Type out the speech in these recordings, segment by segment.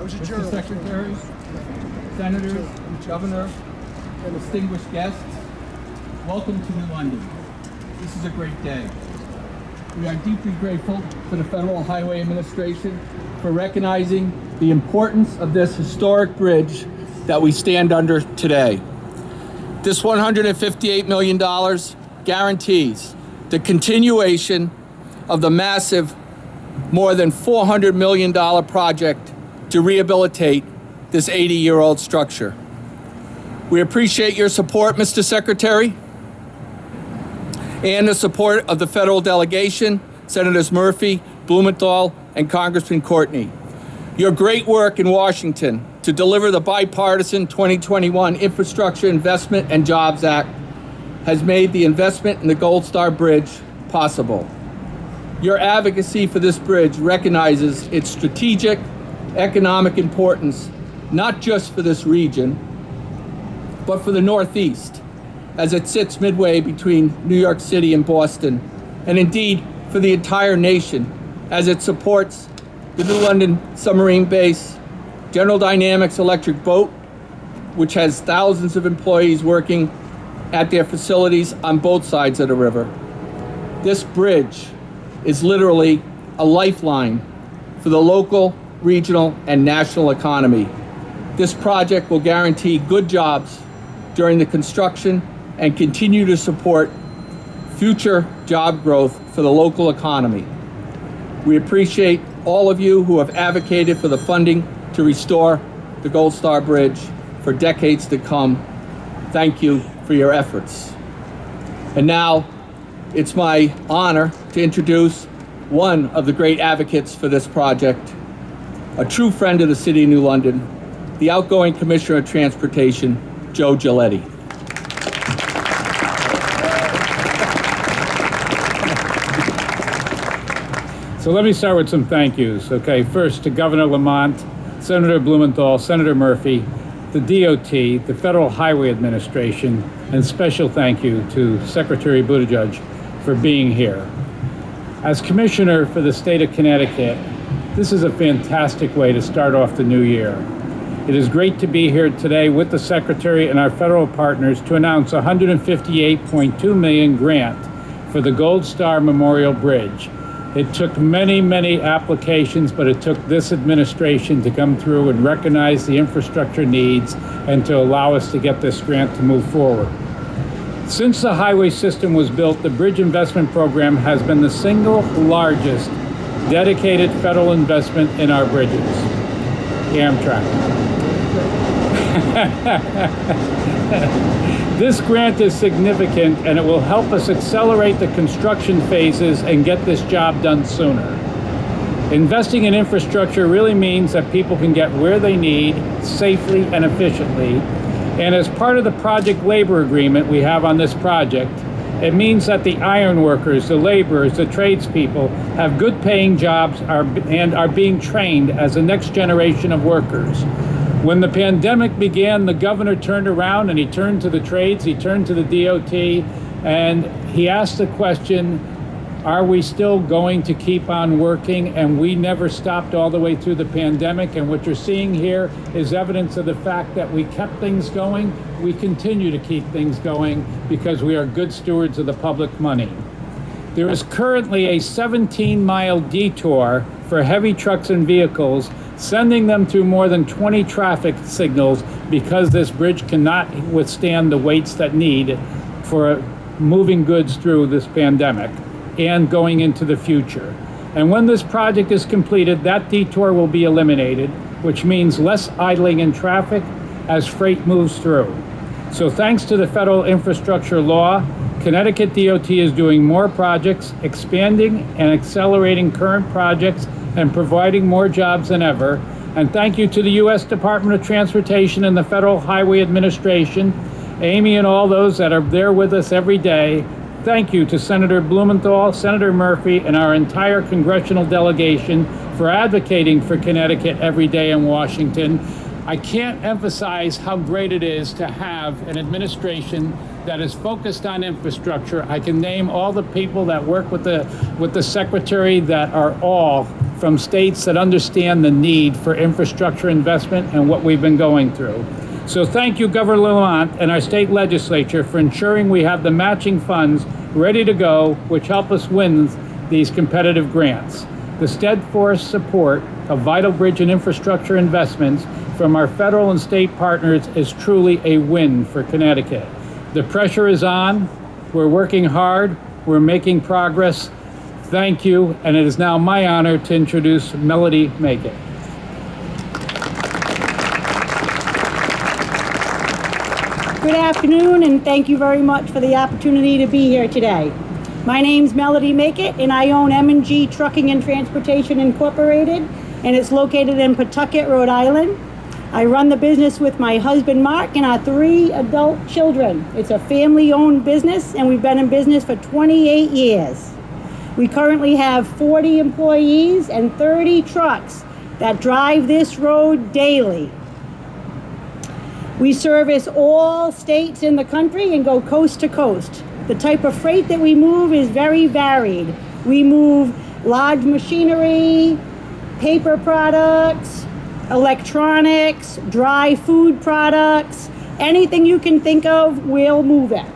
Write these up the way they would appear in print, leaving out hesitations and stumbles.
Mr. Secretary, Senators, Governor, distinguished guests, welcome to New London. This is a great day. We are deeply grateful to the Federal Highway Administration for recognizing the importance of this historic bridge that we stand under today. This $158 million guarantees the continuation of the massive, more than $400 million project to rehabilitate this 80-year-old structure. We appreciate your support, Mr. Secretary, and the support of the federal delegation, Senators Murphy, Blumenthal, and Congressman Courtney. Your great work in Washington to deliver the bipartisan 2021 Infrastructure Investment and Jobs Act has made the investment in the Gold Star Bridge possible. Your advocacy for this bridge recognizes its strategic economic importance, not just for this region, but for the Northeast, as it sits midway between New York City and Boston, and indeed for the entire nation, as it supports the New London submarine base, General Dynamics electric boat, which has thousands of employees working at their facilities on both sides of the river. This bridge is literally a lifeline for the local, regional, and national economy. This project will guarantee good jobs during the construction and continue to support future job growth for the local economy. We appreciate all of you who have advocated for the funding to restore the Gold Star Bridge for decades to come. Thank you for your efforts. And now, it's my honor to introduce one of the great advocates for this project, a true friend of the City of New London, the outgoing Commissioner of Transportation, Joe Giletti. So let me start with some thank yous. Okay, first to Governor Lamont, Senator Blumenthal, Senator Murphy, the DOT, the Federal Highway Administration, and special thank you to Secretary Buttigieg for being here. As Commissioner for the state of Connecticut, this is a fantastic way to start off the new year. It is great to be here today with the Secretary and our federal partners to announce a $158.2 million grant for the Gold Star Memorial Bridge. It took many, many applications, but it took this administration to come through and recognize the infrastructure needs and to allow us to get this grant to move forward. Since the highway system was built, the Bridge Investment Program has been the single largest dedicated federal investment in our bridges. Amtrak. This grant is significant, and it will help us accelerate the construction phases and get this job done sooner. Investing in infrastructure really means that people can get where they need safely and efficiently. And as part of the project labor agreement we have on this project, it means that the iron workers, the laborers, the tradespeople have good paying jobs and are being trained as the next generation of workers. When the pandemic began, the governor turned around and he turned to the trades, he turned to the DOT, and he asked the question, are we still going to keep on working? And we never stopped all the way through the pandemic. And what you're seeing here is evidence of the fact that we kept things going. We continue to keep things going because we are good stewards of the public money. There is currently a 17-mile detour for heavy trucks and vehicles, sending them through more than 20 traffic signals because this bridge cannot withstand the weights that need for moving goods through this pandemic and going into the future. And when this project is completed, that detour will be eliminated, which means less idling in traffic as freight moves through. So thanks to the federal infrastructure law, Connecticut DOT is doing more projects, expanding and accelerating current projects, and providing more jobs than ever. And thank you to the U.S. Department of Transportation and the Federal Highway Administration, Amy and all those that are there with us every day. Thank you to Senator Blumenthal, Senator Murphy, and our entire congressional delegation for advocating for Connecticut every day in Washington. I can't emphasize how great it is to have an administration that is focused on infrastructure. I can name all the people that work with the secretary that are all from states that understand the need for infrastructure investment and what we've been going through. So thank you, Governor Lamont and our state legislature for ensuring we have the matching funds ready to go, which help us win these competitive grants. The steadfast support of vital bridge and infrastructure investments from our federal and state partners is truly a win for Connecticut. The pressure is on. We're working hard. We're making progress. Thank you, and it is now my honor to introduce Melody Makett. Good afternoon, and thank you very much for the opportunity to be here today. My name's Melody Makett, and I own M&G Trucking and Transportation Incorporated, and it's located in Pawtucket, Rhode Island. I run the business with my husband, Mark, and our 3 adult children. It's a family-owned business, and we've been in business for 28 years. We currently have 40 employees and 30 trucks that drive this road daily. We service all states in the country and go coast to coast. The type of freight that we move is very varied. We move large machinery, paper products, electronics, dry food products, anything you can think of, we'll move it.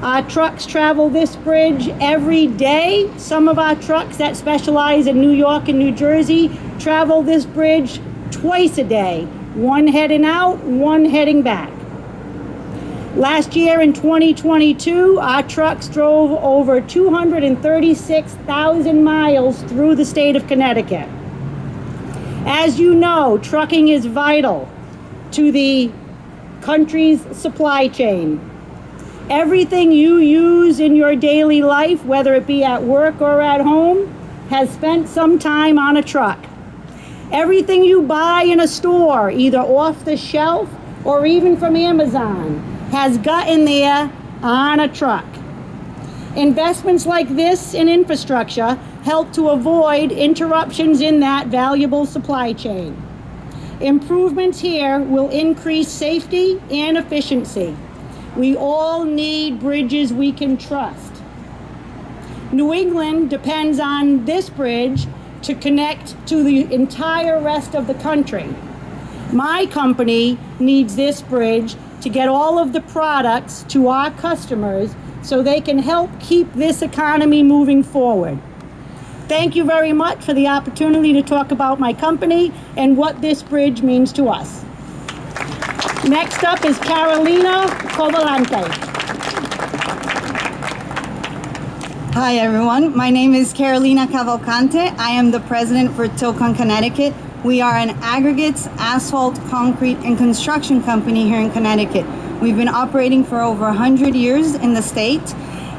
Our trucks travel this bridge every day. Some of our trucks that specialize in New York and New Jersey travel this bridge twice a day, one heading out, one heading back. Last year in 2022, our trucks drove over 236,000 miles through the state of Connecticut. As you know, trucking is vital to the country's supply chain. Everything you use in your daily life, whether it be at work or at home, has spent some time on a truck. Everything you buy in a store, either off the shelf or even from Amazon, has gotten there on a truck. Investments like this in infrastructure help to avoid interruptions in that valuable supply chain. Improvements here will increase safety and efficiency. We all need bridges we can trust. New England depends on this bridge to connect to the entire rest of the country. My company needs this bridge to get all of the products to our customers so they can help keep this economy moving forward. Thank you very much for the opportunity to talk about my company and what this bridge means to us. Next up is Carolina Covolante. Hi everyone, my name is Carolina Cavalcante. I am the president for Tilcon, Connecticut. We are an aggregates, asphalt, concrete, and construction company here in Connecticut. We've been operating for over 100 years in the state.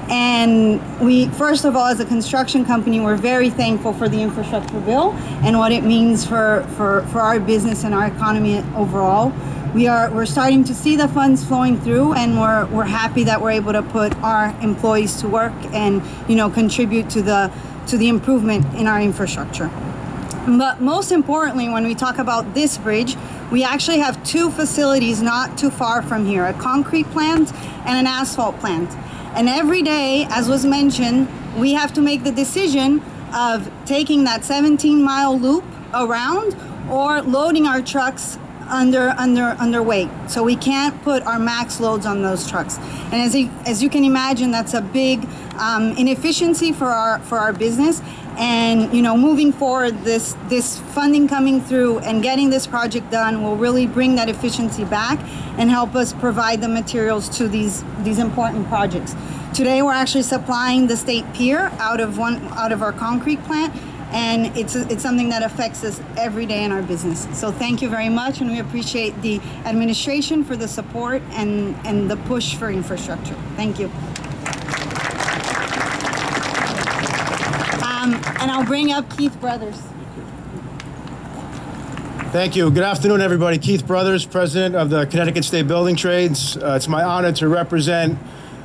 And we, first of all, as a construction company, we're very thankful for the infrastructure bill and what it means for our business and our economy overall. We're starting to see the funds flowing through, and we're happy that we're able to put our employees to work and contribute to the improvement in our infrastructure. But most importantly, when we talk about this bridge, we actually have 2 facilities not too far from here, a concrete plant and an asphalt plant. And every day, as was mentioned, we have to make the decision of taking that 17-mile loop around or loading our trucks underweight. So we can't put our max loads on those trucks. And as you can imagine, that's a big inefficiency for our business. And moving forward, this funding coming through and getting this project done will really bring that efficiency back and help us provide the materials to these important projects. Today, we're actually supplying the state pier out of our concrete plant, and it's something that affects us every day in our business. So thank you very much, and we appreciate the administration for the support and the push for infrastructure. Thank you. And I'll bring up Keith Brothers. Thank you. Good afternoon, everybody. Keith Brothers, president of the Connecticut State Building Trades. It's my honor to represent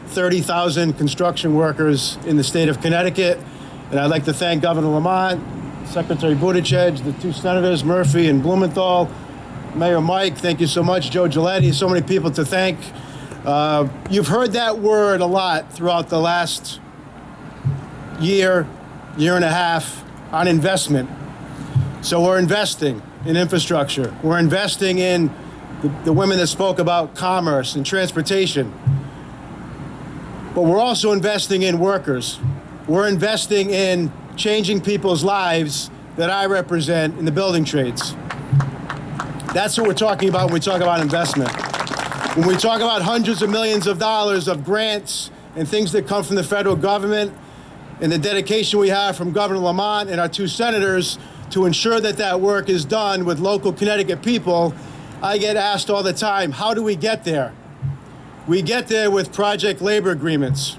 30,000 construction workers in the state of Connecticut. And I'd like to thank Governor Lamont, Secretary Buttigieg, the 2 senators, Murphy and Blumenthal, Mayor Mike. Thank you so much, Joe Giletti. So many people to thank. You've heard that word a lot throughout the last year, year and a half on investment. So we're investing in infrastructure. We're investing in the women that spoke about commerce and transportation. But we're also investing in workers. We're investing in changing people's lives that I represent in the building trades. That's what we're talking about when we talk about investment. When we talk about hundreds of millions of dollars of grants and things that come from the federal government and the dedication we have from Governor Lamont and our 2 senators to ensure that that work is done with local Connecticut people, I get asked all the time, how do we get there? We get there with project labor agreements.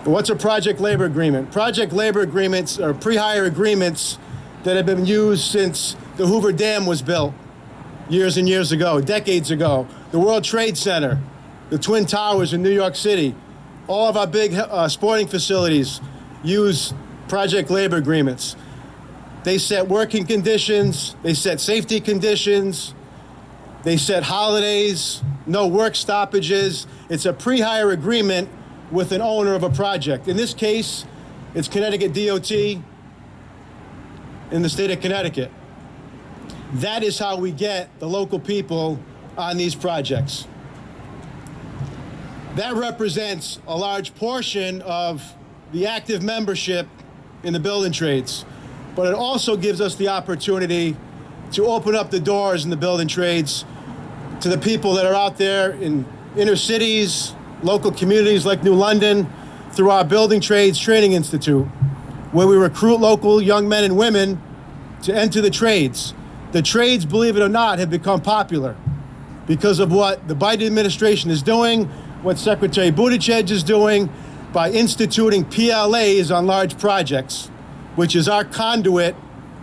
What's a project labor agreement? Project labor agreements are pre-hire agreements that have been used since the Hoover Dam was built years and years ago, decades ago. The World Trade Center, the Twin Towers in New York City, all of our big sporting facilities use project labor agreements. They set working conditions, they set safety conditions, they set holidays, no work stoppages. It's a pre-hire agreement with an owner of a project. In this case, it's Connecticut DOT in the state of Connecticut. That is how we get the local people on these projects. That represents a large portion of the active membership in the building trades. But it also gives us the opportunity to open up the doors in the building trades to the people that are out there in inner cities, local communities like New London, through our Building Trades Training Institute, where we recruit local young men and women to enter the trades. The trades, believe it or not, have become popular because of what the Biden administration is doing, what Secretary Buttigieg is doing by instituting PLAs on large projects, which is our conduit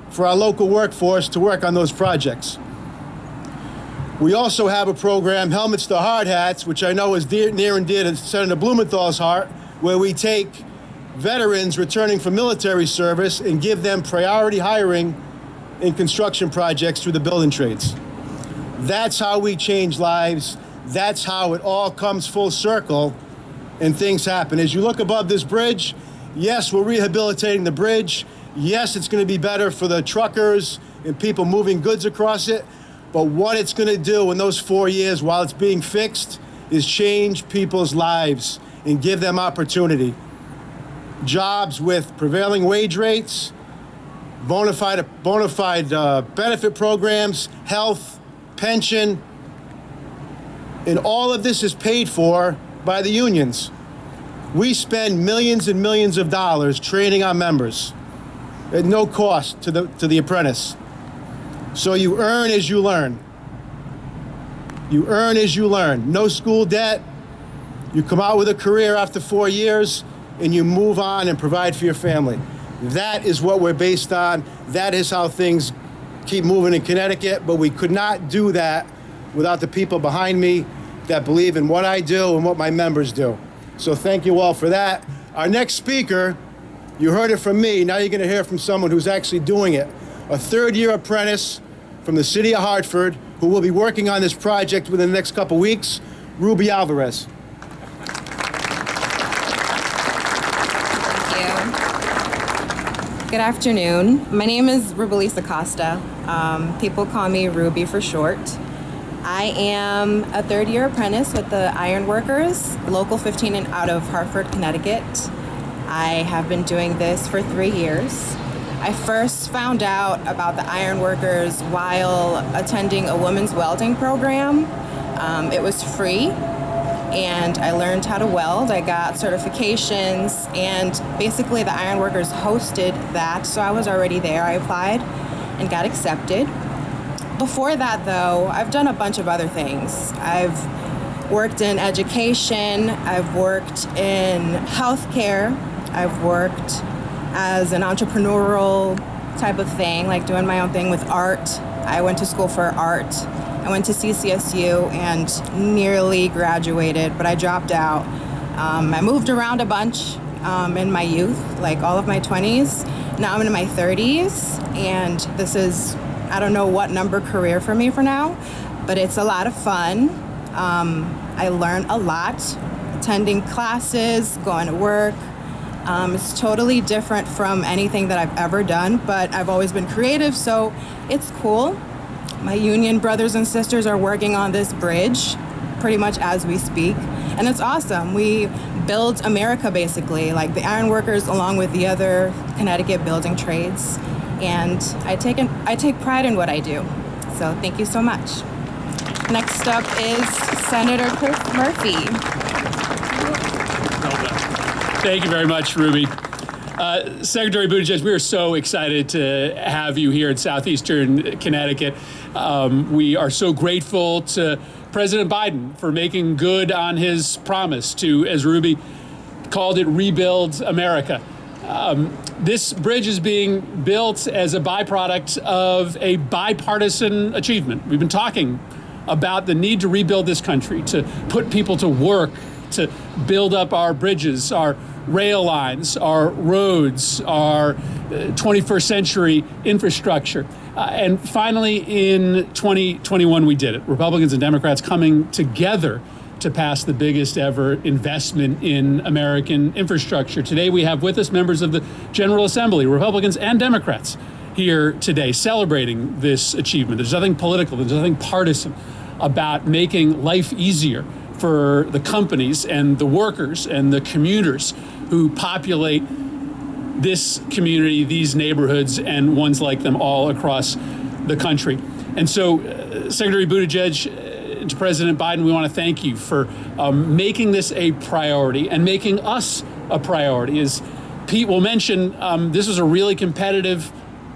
for our local workforce to work on those projects. We also have a program, Helmets to Hard Hats, which I know is near and dear to Senator Blumenthal's heart, where we take veterans returning from military service and give them priority hiring in construction projects through the building trades. That's how we change lives. That's how it all comes full circle and things happen. As you look above this bridge, yes, we're rehabilitating the bridge. Yes, it's going to be better for the truckers and people moving goods across it. But what it's going to do in those 4 years while it's being fixed is change people's lives and give them opportunity. Jobs with prevailing wage rates, bona fide benefit programs, health, pension. And all of this is paid for by the unions. We spend millions and millions of dollars training our members at no cost to the apprentice. So you earn as you learn. You earn as you learn. No school debt. You come out with a career after 4 years and you move on and provide for your family. That is what we're based on. That is how things keep moving in Connecticut, but we could not do that without the people behind me that believe in what I do and what my members do. So thank you all for that. Our next speaker, you heard it from me, now you're gonna hear from someone who's actually doing it. A third-year apprentice from the city of Hartford who will be working on this project within the next couple weeks, Ruby Alvarez. Good afternoon. My name is Rubalisa Costa. People call me Ruby for short. I am a third-year apprentice with the Iron Workers, Local 15 and out of Hartford, Connecticut. I have been doing this for 3 years. I first found out about the Iron Workers while attending a women's welding program. It was free, and I learned how to weld. I got certifications, and basically the Iron Workers hosted that, so I was already there. I applied and got accepted. Before that, though, I've done a bunch of other things. I've worked in education, I've worked in healthcare, I've worked as an entrepreneurial type of thing, like doing my own thing with art. I went to school for art. I went to CCSU and nearly graduated, but I dropped out. I moved around a bunch in my youth, like all of my 20s. Now I'm in my 30s, and this is, I don't know what number career for me for now, but it's a lot of fun. I learn a lot, attending classes, going to work, It's totally different from anything that I've ever done, but I've always been creative, so it's cool. My union brothers and sisters are working on this bridge pretty much as we speak, and it's awesome. We build America, basically, like the iron workers along with the other Connecticut building trades, and I take pride in what I do. So thank you so much. Next up is Senator Chris Murphy. Thank you very much, Ruby. Secretary Buttigieg, we are so excited to have you here in southeastern Connecticut. We are so grateful to President Biden for making good on his promise to, as Ruby called it, rebuild America. This bridge is being built as a byproduct of a bipartisan achievement. We've been talking about the need to rebuild this country, to put people to work, to build up our bridges, our rail lines, our roads, our 21st century infrastructure. And finally, in 2021, we did it. Republicans and Democrats coming together to pass the biggest ever investment in American infrastructure. Today, we have with us members of the General Assembly, Republicans and Democrats, here today celebrating this achievement. There's nothing political, there's nothing partisan about making life easier for the companies and the workers and the commuters who populate this community, these neighborhoods, and ones like them all across the country. And so, Secretary Buttigieg, to President Biden, we want to thank you for making this a priority and making us a priority. As Pete will mention, this was a really competitive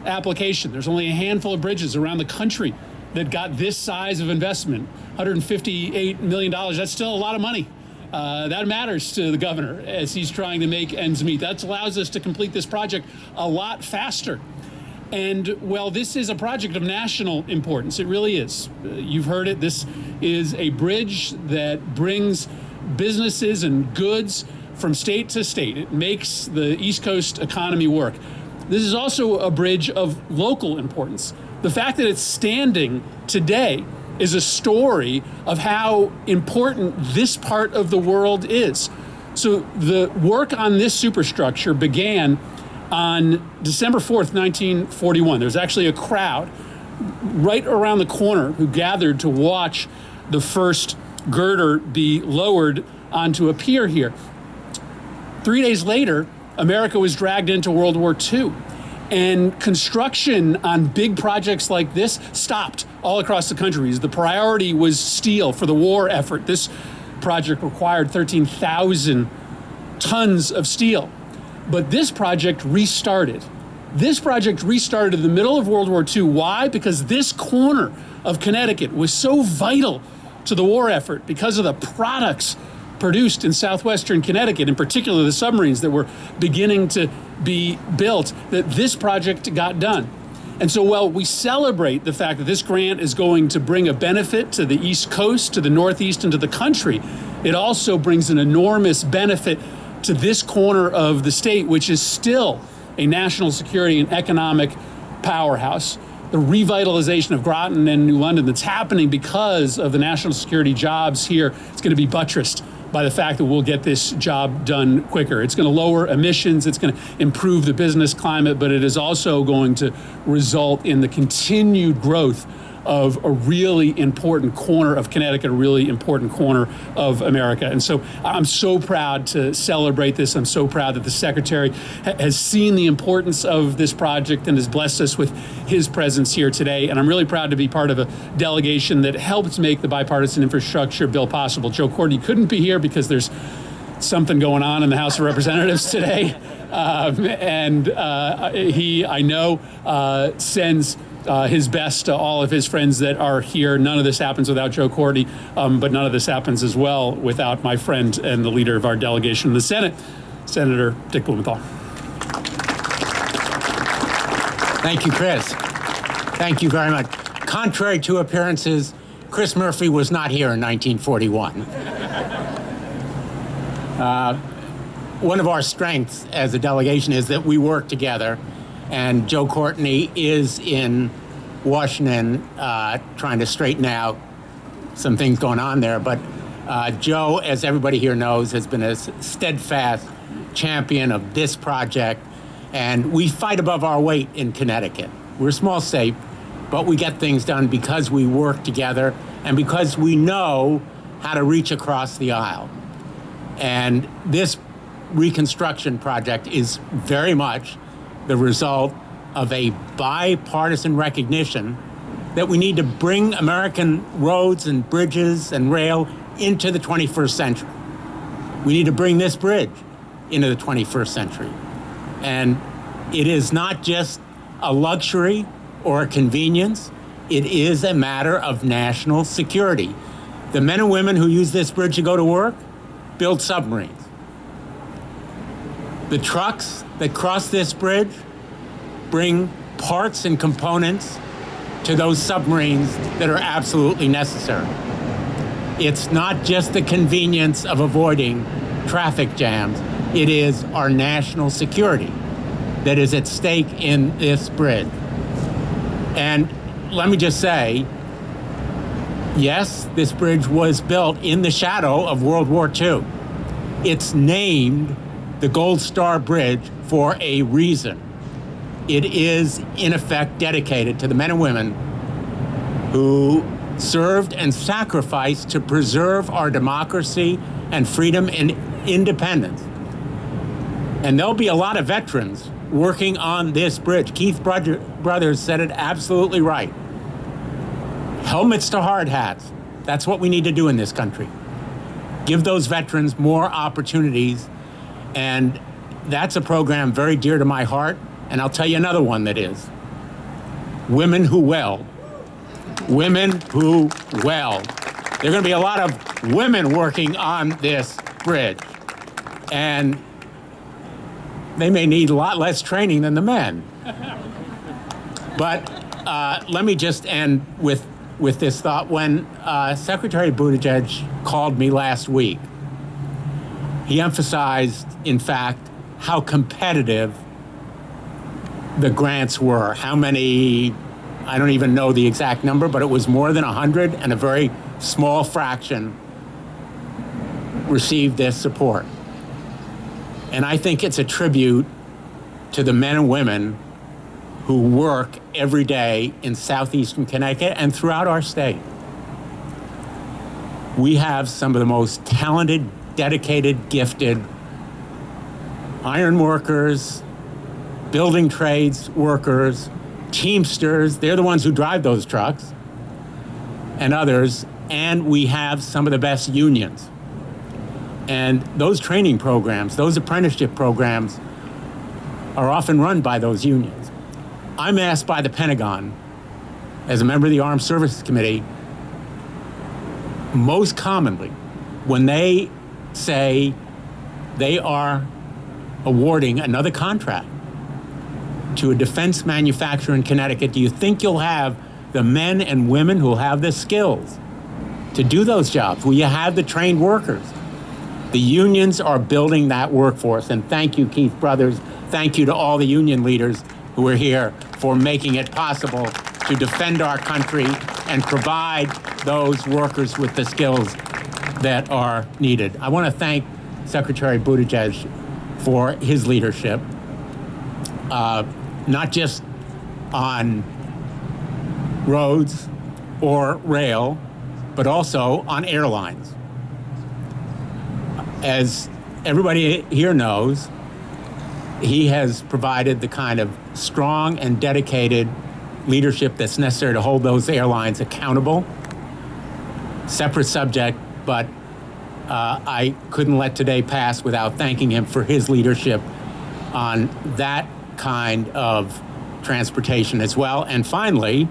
application. There's only a handful of bridges around the country that got this size of investment, $158 million. That's still a lot of money. That matters to the governor as he's trying to make ends meet. That allows us to complete this project a lot faster. And, well, this is a project of national importance. It really is. You've heard it. This is a bridge that brings businesses and goods from state to state. It makes the East Coast economy work. This is also a bridge of local importance. The fact that it's standing today is a story of how important this part of the world is. So the work on this superstructure began on December 4th, 1941. There was actually a crowd right around the corner who gathered to watch the first girder be lowered onto a pier here. 3 days later, America was dragged into World War II. And construction on big projects like this stopped all across the country. The priority was steel for the war effort. This project required 13,000 tons of steel. But this project restarted. This project restarted in the middle of World War II. Why? Because this corner of Connecticut was so vital to the war effort because of the products produced in southwestern Connecticut, in particular the submarines that were beginning to be built, that this project got done. And so, well, we celebrate the fact that this grant is going to bring a benefit to the East Coast, to the Northeast, and to the country. It also brings an enormous benefit to this corner of the state, which is still a national security and economic powerhouse. The revitalization of Groton and New London that's happening because of the national security jobs here, it's going to be buttressed by the fact that we'll get this job done quicker. It's going to lower emissions, it's going to improve the business climate, but it is also going to result in the continued growth of a really important corner of Connecticut, a really important corner of America. And so I'm so proud to celebrate this. I'm so proud that the Secretary has seen the importance of this project and has blessed us with his presence here today. And I'm really proud to be part of a delegation that helped make the bipartisan infrastructure bill possible. Joe Courtney couldn't be here because there's something going on in the House of Representatives today. He, I know, sends his best to all of his friends that are here. None of this happens without Joe Courtney, but none of this happens as well without my friend and the leader of our delegation in the Senate, Senator Dick Blumenthal. Thank you, Chris. Thank you very much. Contrary to appearances, Chris Murphy was not here in 1941. One of our strengths as a delegation is that we work together. And Joe Courtney is in Washington trying to straighten out some things going on there. But Joe, as everybody here knows, has been a steadfast champion of this project, and we fight above our weight in Connecticut. We're a small state, but we get things done because we work together and because we know how to reach across the aisle. And this reconstruction project is very much the result of a bipartisan recognition that we need to bring American roads and bridges and rail into the 21st century. We need to bring this bridge into the 21st century. And it is not just a luxury or a convenience, it is a matter of national security. The men and women who use this bridge to go to work build submarines. The trucks that cross this bridge bring parts and components to those submarines that are absolutely necessary. It's not just the convenience of avoiding traffic jams, it is our national security that is at stake in this bridge. And let me just say, yes, this bridge was built in the shadow of World War II. It's named the Gold Star Bridge for a reason. It is, in effect, dedicated to the men and women who served and sacrificed to preserve our democracy and freedom and independence. And there'll be a lot of veterans working on this bridge. Keith Brothers said it absolutely right. Helmets to hard hats. That's what we need to do in this country. Give those veterans more opportunities. And that's a program very dear to my heart. And I'll tell you another one that is. Women Who Well. Women Who Well. There are going to be a lot of women working on this bridge. And they may need a lot less training than the men. But let me just end with this thought. When Secretary Buttigieg called me last week, he emphasized, in fact, how competitive the grants were. How many, I don't even know the exact number, but it was more than 100, and a very small fraction received this support. And I think it's a tribute to the men and women who work every day in southeastern Connecticut and throughout our state. We have some of the most talented, dedicated, gifted iron workers, building trades workers, Teamsters, they're the ones who drive those trucks, and others, and we have some of the best unions. And those training programs, those apprenticeship programs, are often run by those unions. I'm asked by the Pentagon, as a member of the Armed Services Committee, most commonly, when they say they are awarding another contract to a defense manufacturer in Connecticut, do you think you'll have the men and women who will have the skills to do those jobs? Will you have the trained workers? The unions are building that workforce, and thank you, Keith Brothers. Thank you to all the union leaders who are here for making it possible to defend our country and provide those workers with the skills that are needed. I want to thank Secretary Buttigieg for his leadership, not just on roads or rail, but also on airlines. As everybody here knows, he has provided the kind of strong and dedicated leadership that's necessary to hold those airlines accountable. Separate subject, but I couldn't let today pass without thanking him for his leadership on that kind of transportation as well. And finally,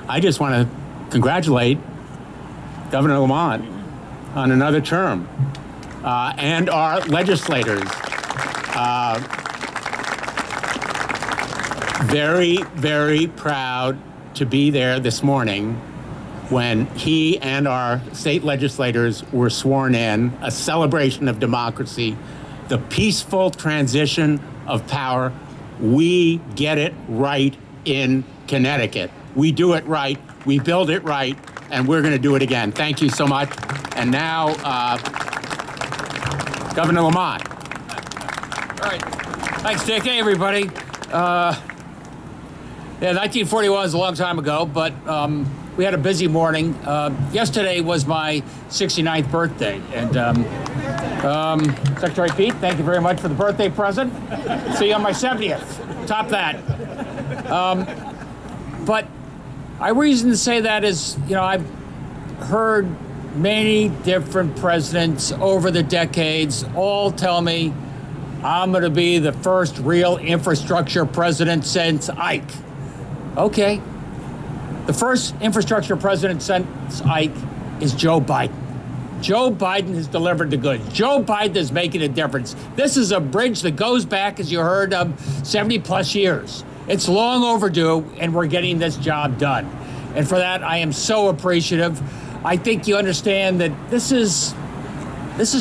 I just want to congratulate Governor Lamont on another term. And our legislators. Very, very proud to be there this morning when he and our state legislators were sworn in, a celebration of democracy, the peaceful transition of power. We get it right in Connecticut. We do it right, we build it right, and we're going to do it again. Thank you so much. And now, Governor Lamont. right. Thanks, Dick. Hey, everybody. Yeah, 1941 is a long time ago, but we had a busy morning. Yesterday was my 69th birthday, and Secretary Pete, thank you very much for the birthday present. See you on my 70th. Top that. But my reason to say that is, you know, I've heard many different presidents over the decades all tell me I'm going to be the first real infrastructure president since Ike. Okay. The first infrastructure president since Ike is Joe Biden. Joe Biden has delivered the goods. Joe Biden is making a difference. This is a bridge that goes back, as you heard, 70 plus years. It's long overdue, and we're getting this job done. And for that, I am so appreciative. I think you understand that this is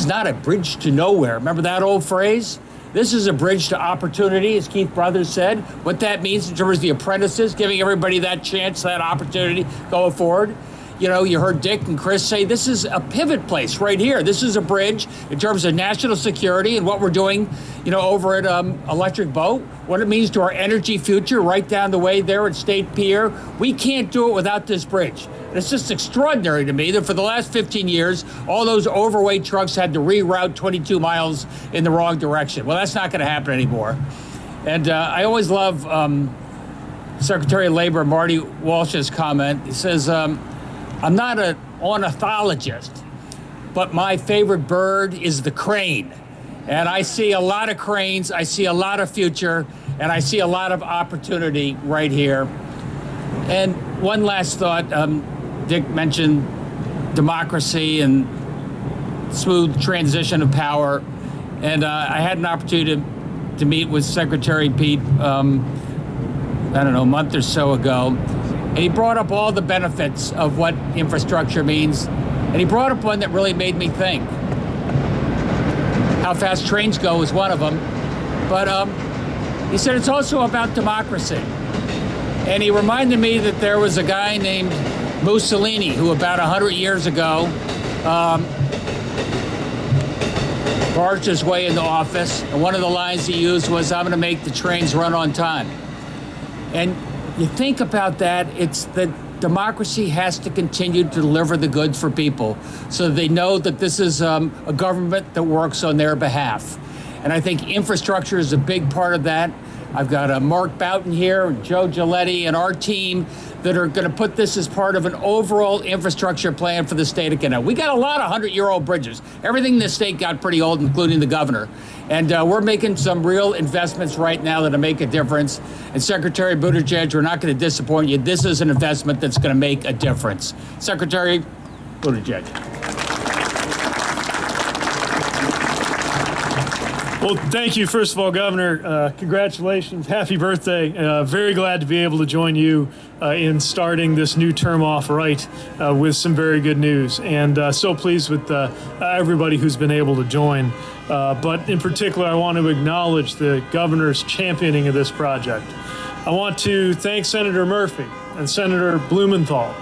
not a bridge to nowhere. Remember that old phrase? This is a bridge to opportunity, as Keith Brothers said. What that means in terms of the apprentices, giving everybody that chance, that opportunity going forward. You know, you heard Dick and Chris say this is a pivot place right here. This is a bridge in terms of national security and what we're doing, you know, over at Electric Boat, what it means to our energy future right down the way there at State Pier. We can't do it without this bridge. And it's just extraordinary to me that for the last 15 years, all those overweight trucks had to reroute 22 miles in the wrong direction. Well, that's not going to happen anymore. And I always love Secretary of Labor Marty Walsh's comment. He says, I'm not an ornithologist, but my favorite bird is the crane. And I see a lot of cranes, I see a lot of future, and I see a lot of opportunity right here. And one last thought, Dick mentioned democracy and smooth transition of power. And I had an opportunity to meet with Secretary Pete, I don't know, a month or so ago. And he brought up all the benefits of what infrastructure means. And he brought up one that really made me think. How fast trains go is one of them. But he said it's also about democracy. And he reminded me that there was a guy named Mussolini who about 100 years ago barged his way into office. And one of the lines he used was, I'm going to make the trains run on time. And you think about that, it's that democracy has to continue to deliver the goods for people so they know that this is a government that works on their behalf. And I think infrastructure is a big part of that. I've got Mark Boughton here, Joe Giletti, and our team that are going to put this as part of an overall infrastructure plan for the state of Connecticut. We got a lot of 100-year-old bridges. Everything in the state got pretty old, including the governor. And we're making some real investments right now that'll make a difference. And Secretary Buttigieg, we're not going to disappoint you. This is an investment that's going to make a difference. Secretary Buttigieg. Well, thank you, first of all, Governor. Congratulations. Happy birthday. Very glad to be able to join you in starting this new term off right with some very good news. And so pleased with everybody who's been able to join. But in particular, I want to acknowledge the governor's championing of this project. I want to thank Senator Murphy and Senator Blumenthal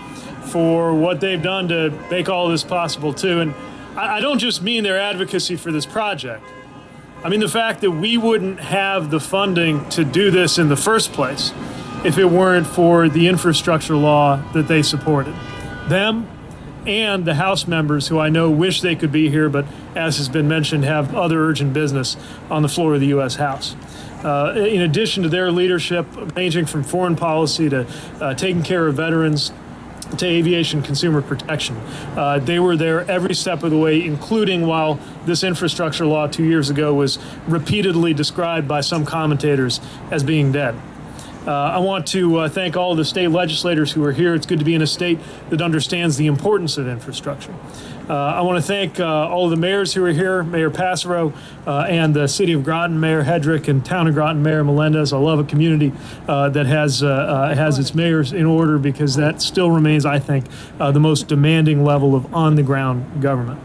for what they've done to make all this possible, too. And I don't just mean their advocacy for this project. I mean the fact that we wouldn't have the funding to do this in the first place if it weren't for the infrastructure law that they supported. Them and the House members who I know wish they could be here, but as has been mentioned, have other urgent business on the floor of the U.S. House. In addition to their leadership, ranging from foreign policy to taking care of veterans, to aviation consumer protection. They were there every step of the way, including while this infrastructure law 2 years ago was repeatedly described by some commentators as being dead. I want to thank all of the state legislators who are here. It's good to be in a state that understands the importance of infrastructure. I want to thank all of the mayors who are here, Mayor Passero and the City of Groton, Mayor Hedrick, and Town of Groton, Mayor Melendez. I love a community that has its mayors in order because that still remains, I think, the most demanding level of on-the-ground government.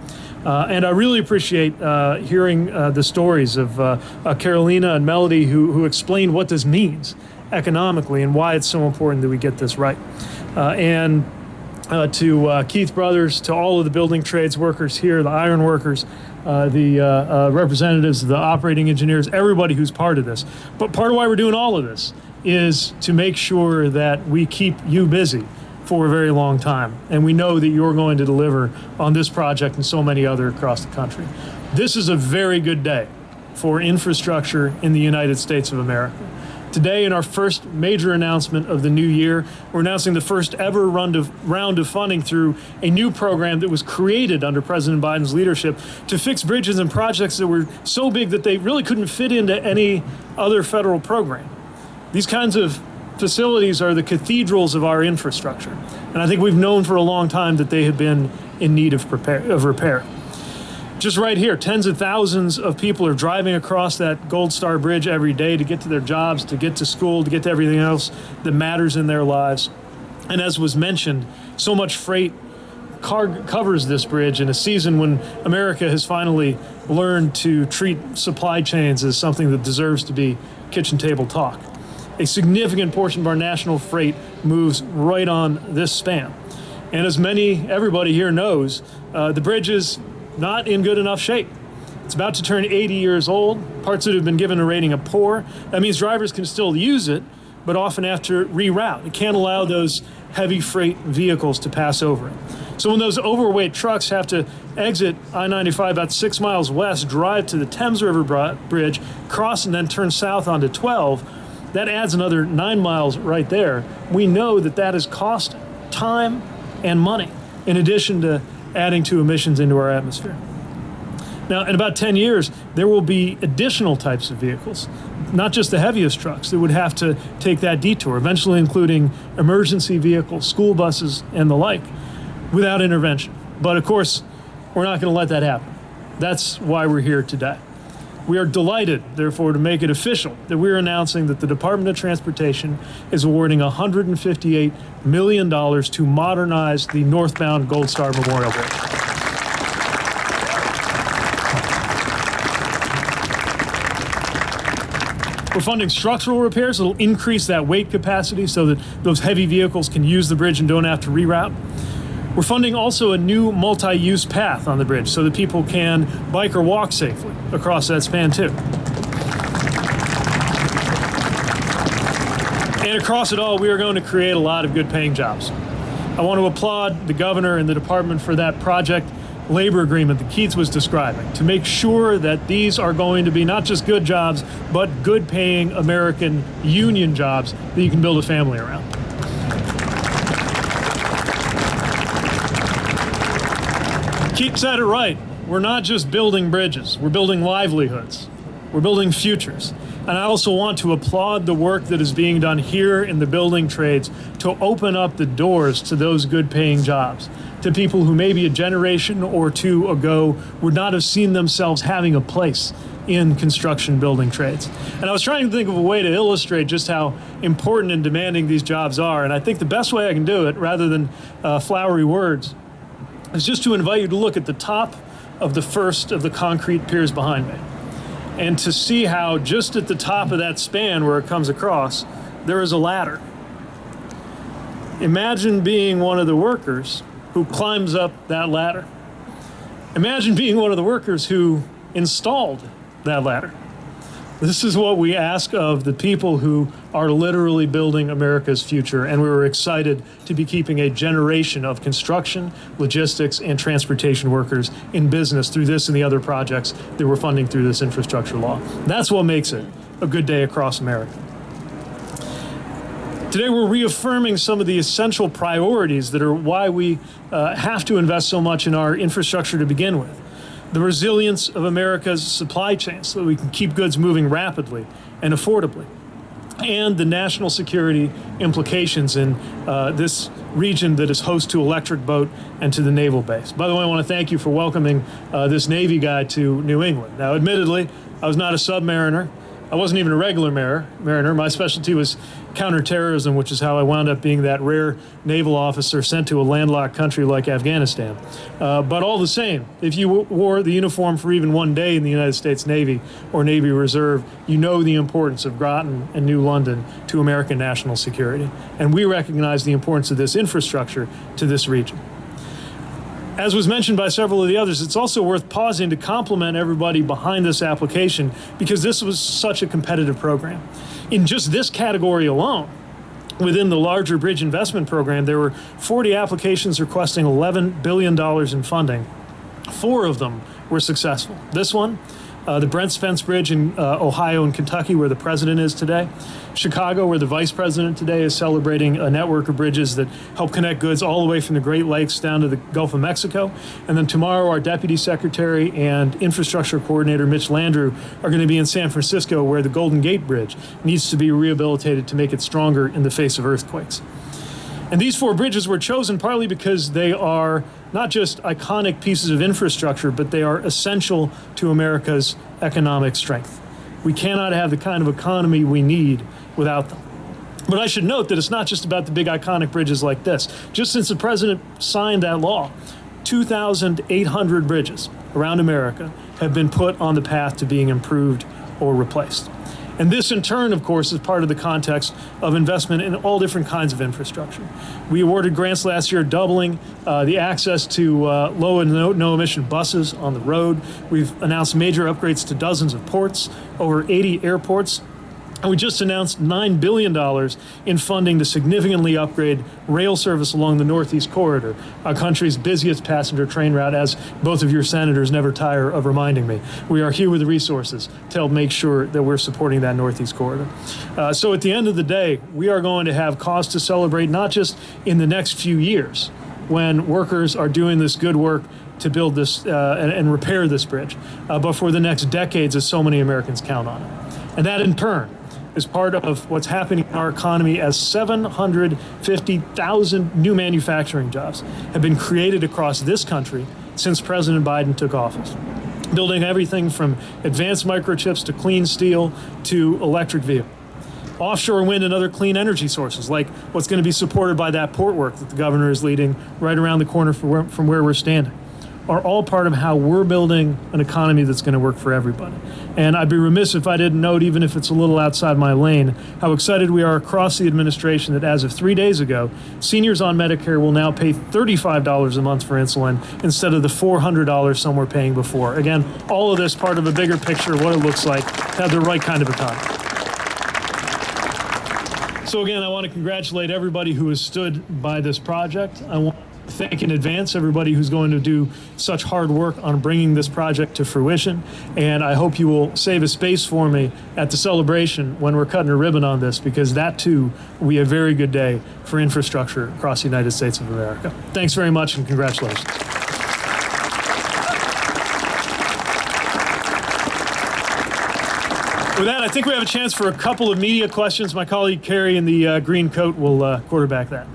And I really appreciate hearing the stories of Carolina and Melody who explained what this means economically and why it's so important that we get this right. To Keith Brothers, to all of the building trades workers here, the iron workers, the representatives, the operating engineers, everybody who's part of this. But part of why we're doing all of this is to make sure that we keep you busy for a very long time. And we know that you're going to deliver on this project and so many other across the country. This is a very good day for infrastructure in the United States of America. Today, in our first major announcement of the new year, we're announcing the first ever round of funding through a new program that was created under President Biden's leadership to fix bridges and projects that were so big that they really couldn't fit into any other federal program. These kinds of facilities are the cathedrals of our infrastructure, and I think we've known for a long time that they have been in need of repair. Just right here, tens of thousands of people are driving across that Gold Star Bridge every day to get to their jobs, to get to school, to get to everything else that matters in their lives. And as was mentioned, so much freight covers this bridge in a season when America has finally learned to treat supply chains as something that deserves to be kitchen table talk. A significant portion of our national freight moves right on this span. And as everybody here knows, the bridge is not in good enough shape. It's about to turn 80 years old. Parts of it have been given a rating of poor. That means drivers can still use it, but often have to reroute. It can't allow those heavy freight vehicles to pass over it. So when those overweight trucks have to exit I-95 about 6 miles west, drive to the Thames River Bridge, cross and then turn south onto 12, that adds another 9 miles right there. We know that that is costing time and money, in addition to adding to emissions into our atmosphere. Now, in about 10 years, there will be additional types of vehicles, not just the heaviest trucks, that would have to take that detour, eventually including emergency vehicles, school buses, and the like, without intervention. But of course, we're not going to let that happen. That's why we're here today. We are delighted, therefore, to make it official that we're announcing that the Department of Transportation is awarding $158 million to modernize the northbound Gold Star Memorial Bridge. We're funding structural repairs that will increase that weight capacity so that those heavy vehicles can use the bridge and don't have to reroute. We're funding also a new multi-use path on the bridge so that people can bike or walk safely across that span too. And across it all, we are going to create a lot of good paying jobs. I want to applaud the governor and the department for that project labor agreement that Keith was describing to make sure that these are going to be not just good jobs, but good paying American union jobs that you can build a family around. Keith said it right. We're not just building bridges. We're building livelihoods. We're building futures. And I also want to applaud the work that is being done here in the building trades to open up the doors to those good paying jobs, to people who maybe a generation or two ago would not have seen themselves having a place in construction building trades. And I was trying to think of a way to illustrate just how important and demanding these jobs are. And I think the best way I can do it, rather than flowery words, is just to invite you to look at the top of the first of the concrete piers behind me, and to see how just at the top of that span where it comes across, there is a ladder. Imagine being one of the workers who climbs up that ladder. Imagine being one of the workers who installed that ladder. This is what we ask of the people who are literally building America's future, and we were excited to be keeping a generation of construction, logistics, and transportation workers in business through this and the other projects that we're funding through this infrastructure law. That's what makes it a good day across America. Today, we're reaffirming some of the essential priorities that are why we have to invest so much in our infrastructure to begin with. The resilience of America's supply chain so that we can keep goods moving rapidly and affordably, and the national security implications in this region that is host to Electric Boat and to the naval base. By the way, I want to thank you for welcoming this Navy guy to New England. Now, admittedly, I was not a submariner. I wasn't even a regular mariner. My specialty was counterterrorism, which is how I wound up being that rare naval officer sent to a landlocked country like Afghanistan. But all the same, if you wore the uniform for even one day in the United States Navy or Navy Reserve, you know the importance of Groton and New London to American national security. And we recognize the importance of this infrastructure to this region. As was mentioned by several of the others, it's also worth pausing to compliment everybody behind this application because this was such a competitive program. In just this category alone, within the larger bridge investment program, there were 40 applications requesting $11 billion in funding. 4 of them were successful. This one, the Brent Spence Bridge in Ohio and Kentucky, where the president is today. Chicago, where the vice president today is celebrating a network of bridges that help connect goods all the way from the Great Lakes down to the Gulf of Mexico. And then tomorrow, our Deputy Secretary and Infrastructure Coordinator, Mitch Landrieu, are going to be in San Francisco, where the Golden Gate Bridge needs to be rehabilitated to make it stronger in the face of earthquakes. And these 4 bridges were chosen partly because they are not just iconic pieces of infrastructure, but they are essential to America's economic strength. We cannot have the kind of economy we need without them. But I should note that it's not just about the big iconic bridges like this. Just since the president signed that law, 2,800 bridges around America have been put on the path to being improved or replaced. And this, in turn, of course, is part of the context of investment in all different kinds of infrastructure. We awarded grants last year doubling the access to low and no emission buses on the road. We've announced major upgrades to dozens of ports, over 80 airports. And we just announced $9 billion in funding to significantly upgrade rail service along the Northeast Corridor, our country's busiest passenger train route, as both of your senators never tire of reminding me. We are here with the resources to help make sure that we're supporting that Northeast Corridor. So at the end of the day, we are going to have cause to celebrate, not just in the next few years when workers are doing this good work to build this and repair this bridge, but for the next decades, as so many Americans count on it. And that, in turn, is part of what's happening in our economy as 750,000 new manufacturing jobs have been created across this country since President Biden took office. Building everything from advanced microchips to clean steel to electric vehicles. Offshore wind and other clean energy sources, like what's going to be supported by that port work that the governor is leading right around the corner from where we're standing, are all part of how we're building an economy that's going to work for everybody. And I'd be remiss if I didn't note, even if it's a little outside my lane, how excited we are across the administration that as of 3 days ago, seniors on Medicare will now pay $35 a month for insulin instead of the $400 some were paying before. Again, all of this part of a bigger picture of what it looks like to have the right kind of economy. So again, I want to congratulate everybody who has stood by this project. I want to thank in advance everybody who's going to do such hard work on bringing this project to fruition. And I hope you will save a space for me at the celebration when we're cutting a ribbon on this, because that too will be a very good day for infrastructure across the United States of America. Thanks very much and congratulations. With that, I think we have a chance for a couple of media questions. My colleague Carrie in the green coat will quarterback that.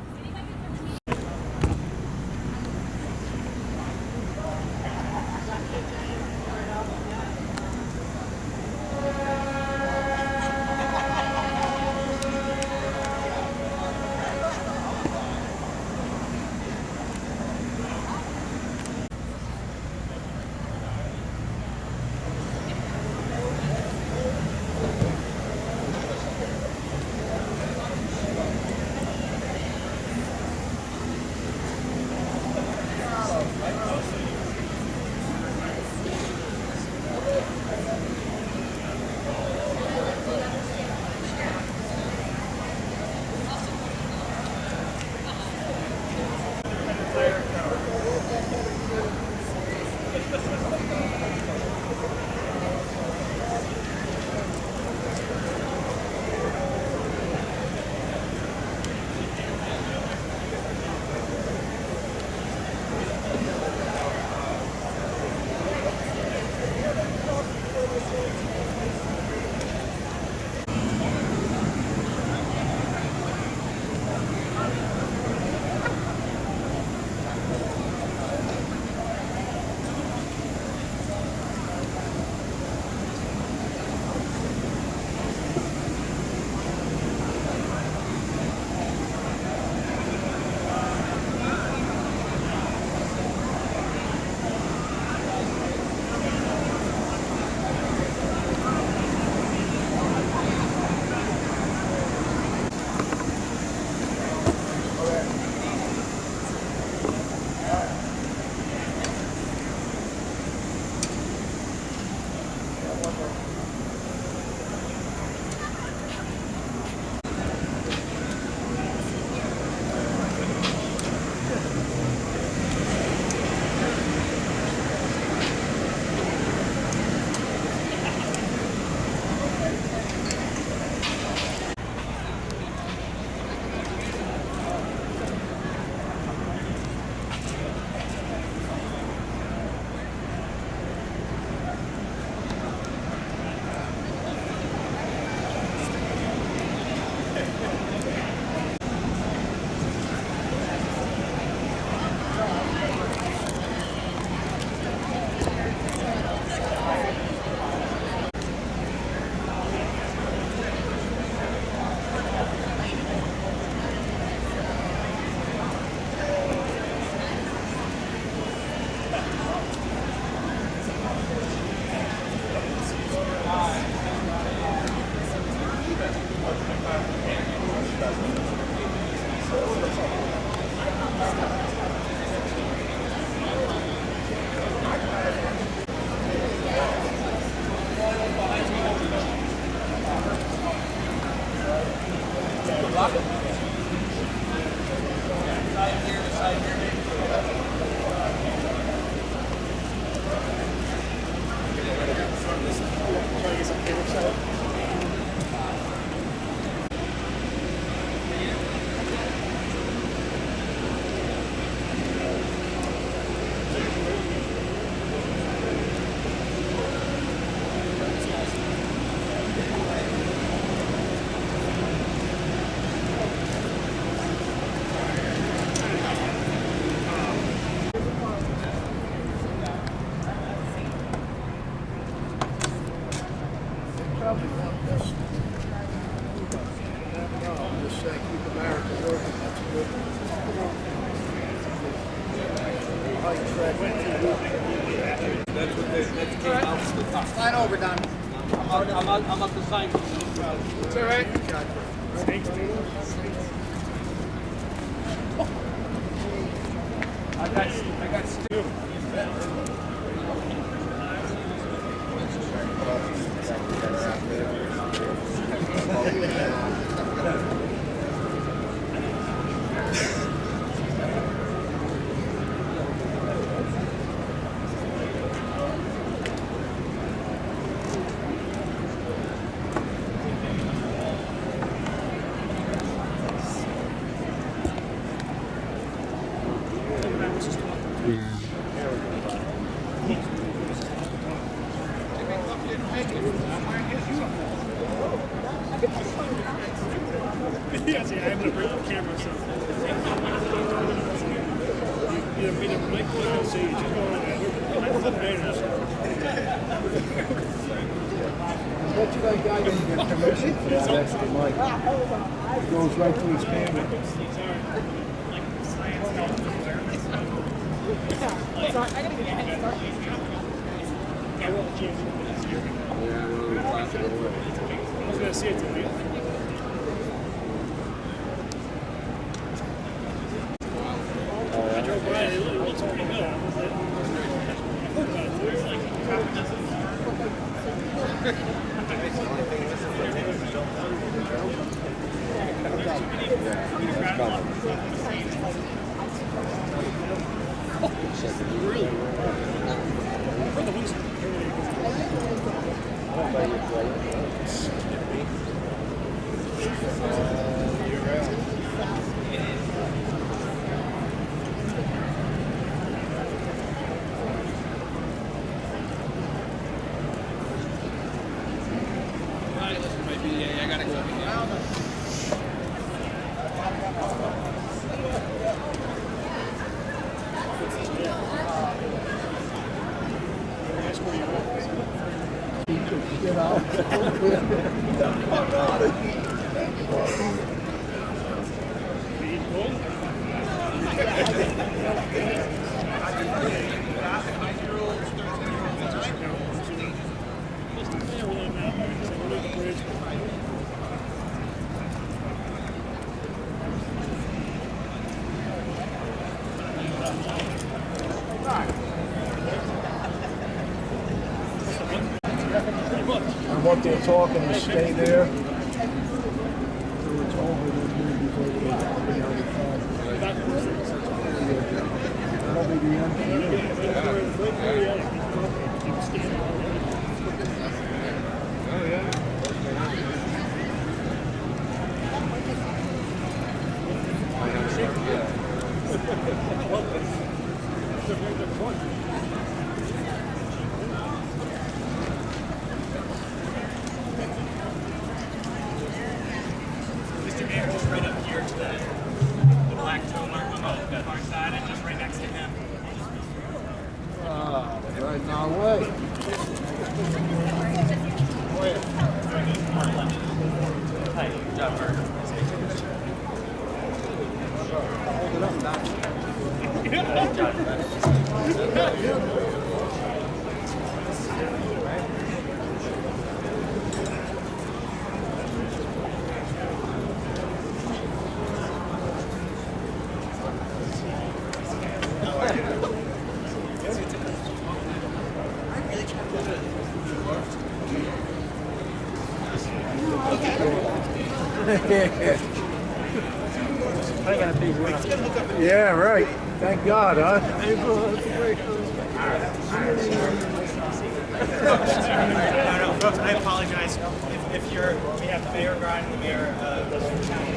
Slide over, Don. I'm up the sign. It's all right. I got Stu. Yes, yeah, I'm gonna bring the camera, so. You know, Mike will say, you just go over there. Bet you that guy didn't get permission for that extra mic. It goes right to his camera. I was gonna say it to you. I drove by and it literally told me no. I gotta go. And what they're talking is stay there. So it's over then here before they get out of the car. Probably the end for Mr. Mayor, just right up here to the black toe mark on the far side and just right next to him. right now, way. Hi, good job, Bert. Hold it up, Doc. Good job, Yeah, right. Thank God, huh? No, folks, I apologize. If you're, we have the mayor, Brian, and the mayor of the town.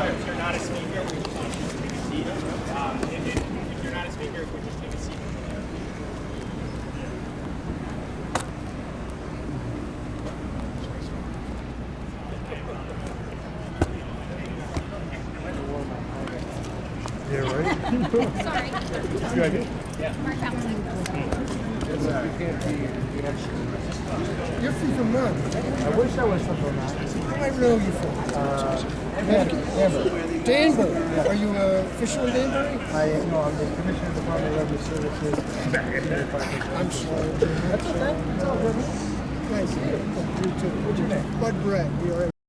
If you're not a speaker, we just want you to take a seat. If you're not a speaker, we just take a seat. Yeah, right? Sorry. Good idea. Mark that one. You're from Vermont. I wish I was from Vermont. I know you're from. Amber. Danbury. Are you official in Danbury? No, I'm the Commissioner of the Department of Revenue Services. I'm sorry. That's okay. It's all good. Nice. You too. What's your name? Bud Brett.